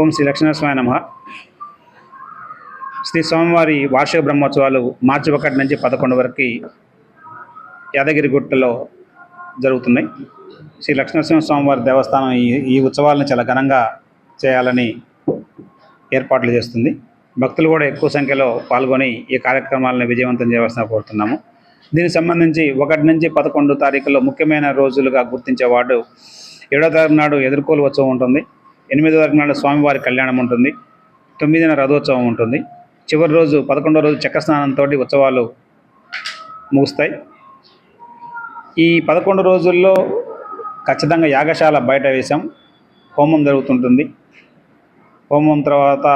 ఓం శ్రీ లక్ష్మీనరసింహాయ నమః. శ్రీ స్వామివారి వార్షిక బ్రహ్మోత్సవాలు మార్చి 1 నుంచి 11 వరకు యాదగిరిగుట్టలో జరుగుతున్నాయి. శ్రీ లక్ష్మీనరసింహ స్వామివారి దేవస్థానం ఈ ఉత్సవాలను చాలా ఘనంగా చేయాలని ఏర్పాట్లు చేస్తుంది. భక్తులు కూడా ఎక్కువ సంఖ్యలో పాల్గొని ఈ కార్యక్రమాలను విజయవంతం చేయవలసిన కోరుతున్నాము. దీనికి సంబంధించి 1 నుంచి 11 తారీఖులో ముఖ్యమైన రోజులుగా గుర్తించేవాడు 7వ తారీఖు నాడు ఎదుర్కోలు ఉత్సవం ఉంటుంది, 8వ తారీఖు నాడు స్వామివారి కళ్యాణం ఉంటుంది, 9న రథోత్సవం ఉంటుంది, చివరి రోజు 11వ రోజు చక్రస్నానంతో ఉత్సవాలు ముగుస్తాయి. ఈ 11 రోజుల్లో ఖచ్చితంగా యాగశాల బయట వేశాం, హోమం జరుగుతుంటుంది. హోమం తర్వాత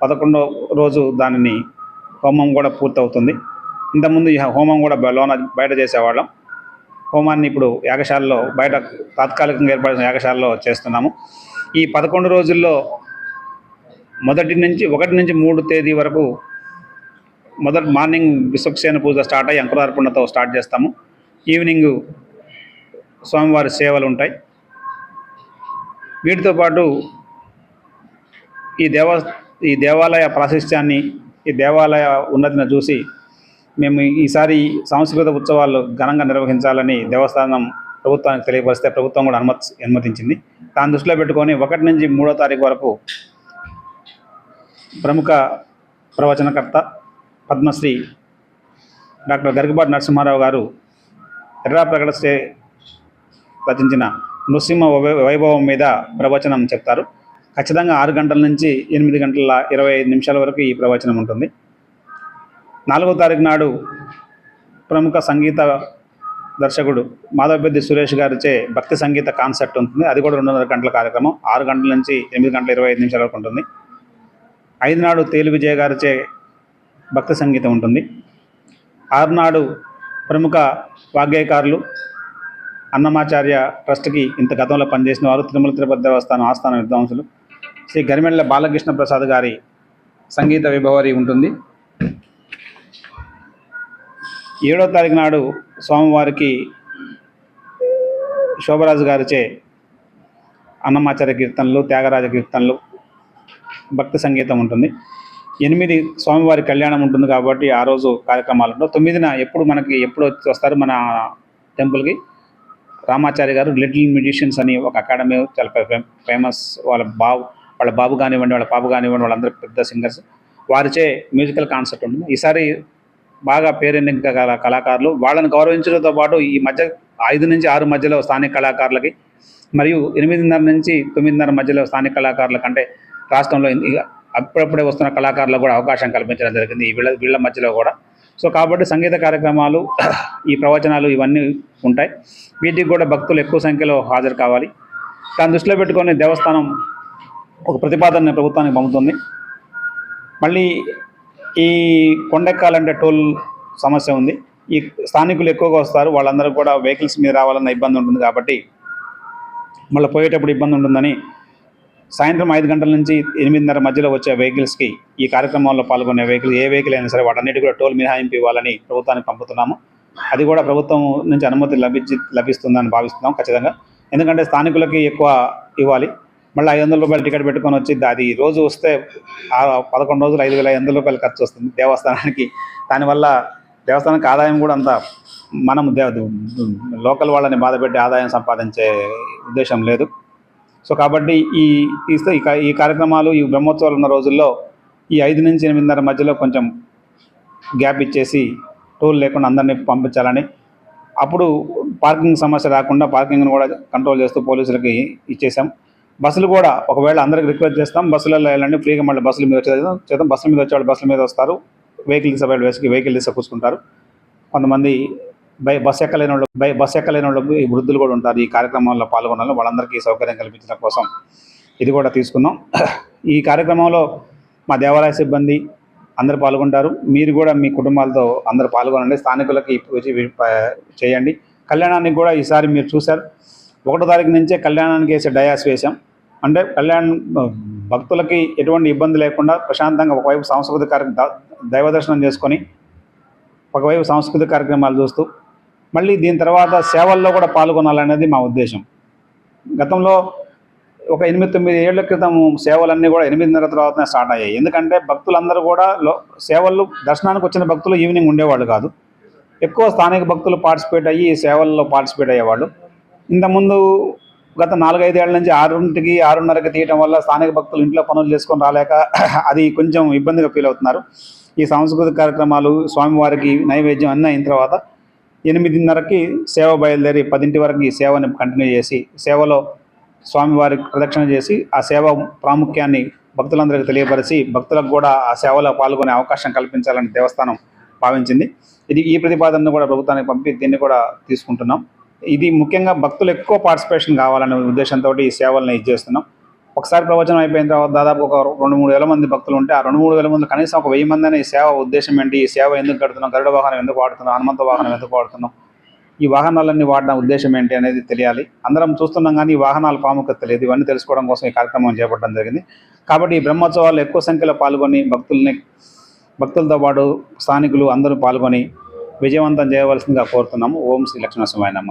11వ రోజు దానిని హోమం కూడా పూర్తవుతుంది. ఇంతకుముందు ఈ హోమం కూడా బయట చేసేవాళ్ళం. హోమాన్ని ఇప్పుడు యాగశాలలో బయట తాత్కాలికంగా ఏర్పడిన యాగశాలలో చేస్తున్నాము. ఈ 11 రోజుల్లో 1 నుంచి 3 తేదీ వరకు మొదటి మార్నింగ్ విశ్వక్సేన పూజ స్టార్ట్ అయ్యి అంకురార్పణతో స్టార్ట్ చేస్తాము. ఈవినింగ్ స్వామివారి సేవలు ఉంటాయి. వీటితో పాటు ఈ దేవాలయ ప్రాశస్త్యాన్ని, ఈ దేవాలయ ఉన్నతిని చూసి మేము ఈసారి సాంస్కృతిక ఉత్సవాలు ఘనంగా నిర్వహించాలని దేవస్థానం ప్రభుత్వానికి తెలియపరిస్తే ప్రభుత్వం కూడా అనుమతించింది. దాన్ని దృష్టిలో పెట్టుకొని 1 నుంచి 3వ తారీఖు వరకు ప్రముఖ ప్రవచనకర్త పద్మశ్రీ డాక్టర్ గరికపాటి నరసింహారావు గారు ఎర్రా ప్రకటస్తే రచించిన నృసింహ వైభవం మీద ప్రవచనం చెప్తారు. ఖచ్చితంగా 6 గంటల నుంచి 8 గంటల 25 నిమిషాల వరకు ఈ ప్రవచనం ఉంటుంది. 4వ తారీఖు నాడు ప్రముఖ సంగీత దర్శకుడు మాధవపెద్ది సురేష్ గారిచే భక్తి సంగీత కాన్సర్ట్ ఉంటుంది. అది కూడా 2.5 గంటల కార్యక్రమం. 6 గంటల నుంచి 8 గంటల 25 నిమిషాల వరకు ఉంటుంది. 5 నాడు తేలు విజయ్ గారిచే భక్తి సంగీతం ఉంటుంది. 6 నాడు ప్రముఖ వాగ్గేయకారులు అన్నమాచార్య ట్రస్ట్కి ఇంత గతంలో పనిచేసిన వారు తిరుమల తిరుపతి దేవస్థానం ఆస్థాన విద్వాంసులు శ్రీ గరిమెళ్ళ బాలకృష్ణ ప్రసాద్ గారి సంగీత విభవరి ఉంటుంది. 7వ తారీఖు నాడు స్వామివారికి శోభరాజు గారిచే అన్నమాచార్య కీర్తనలు, త్యాగరాజ కీర్తనలు, భక్తి సంగీతం ఉంటుంది. 8 స్వామివారి కళ్యాణం ఉంటుంది కాబట్టి ఆ రోజు కార్యక్రమాలు ఉంటాయి. 9న ఎప్పుడు వస్తారు మన టెంపుల్కి రామాచార్య గారు లిటిల్ మ్యూజిషియన్స్ అని ఒక అకాడమీ, చాలా ఫేమస్. వాళ్ళ బాబు కానివ్వండి, వాళ్ళ పాప కానివ్వండి, వాళ్ళందరూ పెద్ద సింగర్స్, వారిచే మ్యూజికల్ కాన్సర్ట్ ఉంటుంది. ఈసారి బాగా పేరెన్నిక కళాకారులు, వాళ్ళని గౌరవించడంతో పాటు ఈ మధ్య 5 నుంచి 6 మధ్యలో స్థానిక కళాకారులకి మరియు 8:30 నుంచి 9:30 మధ్యలో స్థానిక కళాకారుల కంటే రాష్ట్రంలో అప్పుడప్పుడే వస్తున్న కళాకారులకు కూడా అవకాశం కల్పించడం జరిగింది వీళ్ళ మధ్యలో కూడా. సో కాబట్టి సంగీత కార్యక్రమాలు, ఈ ప్రవచనాలు ఇవన్నీ ఉంటాయి. వీటికి కూడా భక్తులు ఎక్కువ సంఖ్యలో హాజరు కావాలి. దాన్ని దృష్టిలో పెట్టుకొని దేవస్థానం ఒక ప్రతిపాదన ప్రభుత్వానికి పంపుతుంది. మళ్ళీ ఈ కొండెక్కాలంటే టోల్ సమస్య ఉంది. ఈ స్థానికులు ఎక్కువగా వస్తారు, వాళ్ళందరూ కూడా వెహికల్స్ మీద రావాలన్న ఇబ్బంది ఉంటుంది కాబట్టి మళ్ళీ పోయేటప్పుడు ఇబ్బంది ఉంటుందని సాయంత్రం 5 గంటల నుంచి 8:30 మధ్యలో వచ్చే వెహికల్స్కి, ఈ కార్యక్రమంలో పాల్గొనే ఏ వెహికల్ అయినా సరే వాటన్నిటి కూడా టోల్ మినహాయింపు ఇవ్వాలని ప్రభుత్వానికి పంపుతున్నాము. అది కూడా ప్రభుత్వం నుంచి అనుమతి లభిస్తుందని భావిస్తున్నాం ఖచ్చితంగా. ఎందుకంటే స్థానికులకి ఎక్కువ ఇవ్వాలి. మళ్ళీ 500 రూపాయలు టికెట్ పెట్టుకొని వచ్చి అది రోజు వస్తే 11 రోజులు 5,500 రూపాయలు ఖర్చు వస్తుంది దేవస్థానానికి. దానివల్ల దేవస్థానానికి ఆదాయం కూడా అంత మనం లోకల్ వాళ్ళని బాధపెట్టి ఆదాయం సంపాదించే ఉద్దేశం లేదు. సో కాబట్టి ఈ కార్యక్రమాలు, ఈ బ్రహ్మోత్సవాలు ఉన్న రోజుల్లో ఈ 5 నుంచి 8:30 మధ్యలో కొంచెం గ్యాప్ ఇచ్చేసి టోల్ లేకుండా అందరినీ పంపించాలని, అప్పుడు పార్కింగ్ సమస్య రాకుండా పార్కింగ్ను కూడా కంట్రోల్ చేస్తూ పోలీసులకి ఇచ్చేసాం. బస్సులు కూడా ఒకవేళ అందరికి రిక్వెస్ట్ చేస్తాం, బస్సులలో వెళ్ళండి ఫ్రీగా, మళ్ళీ బస్సుల మీద చేద్దాం. బస్సుల మీద వచ్చేవాళ్ళు బస్సుల మీద వస్తారు, వెహికల్ తీసుకొచ్చుకుంటారు. కొంతమంది బస్సు ఎక్కలేని వాళ్ళు ఈ వృద్ధులు కూడా ఉంటారు. ఈ కార్యక్రమంలో పాల్గొనాలి, వాళ్ళందరికీ సౌకర్యం కల్పించడం కోసం ఇది కూడా తీసుకున్నాం. ఈ కార్యక్రమంలో మా దేవాలయ సిబ్బంది అందరూ పాల్గొంటారు. మీరు కూడా మీ కుటుంబాలతో అందరూ పాల్గొనండి, స్థానికులకి చేయండి. కళ్యాణానికి కూడా ఈసారి మీరు చూశారు, 1వ తారీఖు నుంచే కళ్యాణానికి వేసే డయాస్ వేసాం. అంటే భక్తులకి ఎటువంటి ఇబ్బంది లేకుండా ప్రశాంతంగా ఒకవైపు సాంస్కృతిక దైవ దర్శనం చేసుకొని ఒకవైపు సాంస్కృతిక కార్యక్రమాలు చూస్తూ మళ్ళీ దీని తర్వాత సేవల్లో కూడా పాల్గొనాలనేది మా ఉద్దేశం. గతంలో ఒక 8-9 ఏళ్ల క్రితం సేవలన్నీ కూడా 8:30 తర్వాతనే స్టార్ట్ అయ్యాయి. ఎందుకంటే భక్తులందరూ కూడా సేవలు దర్శనానికి వచ్చిన భక్తులు ఈవినింగ్ ఉండేవాళ్ళు కాదు. ఎక్కువ స్థానిక భక్తులు పార్టిసిపేట్ అయ్యి ఈ సేవల్లో పార్టిసిపేట్ అయ్యేవాళ్ళు. ఇంతకుముందు గత 4-5 ఏళ్ల నుంచి 6కి 6:30కి తీయటం వల్ల స్థానిక భక్తులు ఇంట్లో పనులు చేసుకొని రాలేక అది కొంచెం ఇబ్బందిగా ఫీల్ అవుతున్నారు. ఈ సాంస్కృతిక కార్యక్రమాలు, స్వామివారికి నైవేద్యం అన్నీ అయిన తర్వాత 8:30కి సేవ బయలుదేరి 10 వరకు ఈ సేవని కంటిన్యూ చేసి సేవలో స్వామివారికి ప్రదక్షిణ చేసి ఆ సేవ ప్రాముఖ్యాన్ని భక్తులందరికీ తెలియపరిచి భక్తులకు కూడా ఆ సేవలో పాల్గొనే అవకాశం కల్పించాలని దేవస్థానం భావించింది. ఈ ప్రతిపాదనను కూడా ప్రభుత్వానికి పంపి దీన్ని కూడా తీసుకుంటున్నాం. ఇది ముఖ్యంగా భక్తులు ఎక్కువ పార్టిసిపేషన్ కావాలనే ఉద్దేశంతో ఈ సేవల్ని చేస్తున్నాం. ఒకసారి ప్రవచనం అయిపోయిన తర్వాత దాదాపు ఒక 2-3 వేల మంది భక్తులు ఉంటే ఆ 2-3 వేల మంది కనీసం ఒక 1000 మంది ఈ సేవ ఉద్దేశం ఏంటి, ఈ సేవ ఎందుకు కడుతున్నాం, గరుడ వాహనం ఎందుకు వాడుతున్నాం, హనుమంత వాహనం ఎందుకు వాడుతున్నాం, ఈ వాహనాలన్నీ వాడడం ఉద్దేశం ఏంటి అనేది తెలియాలి. అందరం చూస్తున్నాం కానీ ఈ వాహనాల ప్రాముఖ్యత తెలియదు. ఇవన్నీ తెలుసుకోవడం కోసం ఈ కార్యక్రమం చేపట్టడం జరిగింది. కాబట్టి ఈ బ్రహ్మోత్సవాలు ఎక్కువ సంఖ్యలో పాల్గొని భక్తులతో పాటు స్థానికులు అందరూ పాల్గొని విజయవంతం చేయవలసిందిగా కోరుతున్నాము. ఓం శ్రీ లక్ష్మీ నరసింహాయ నమః.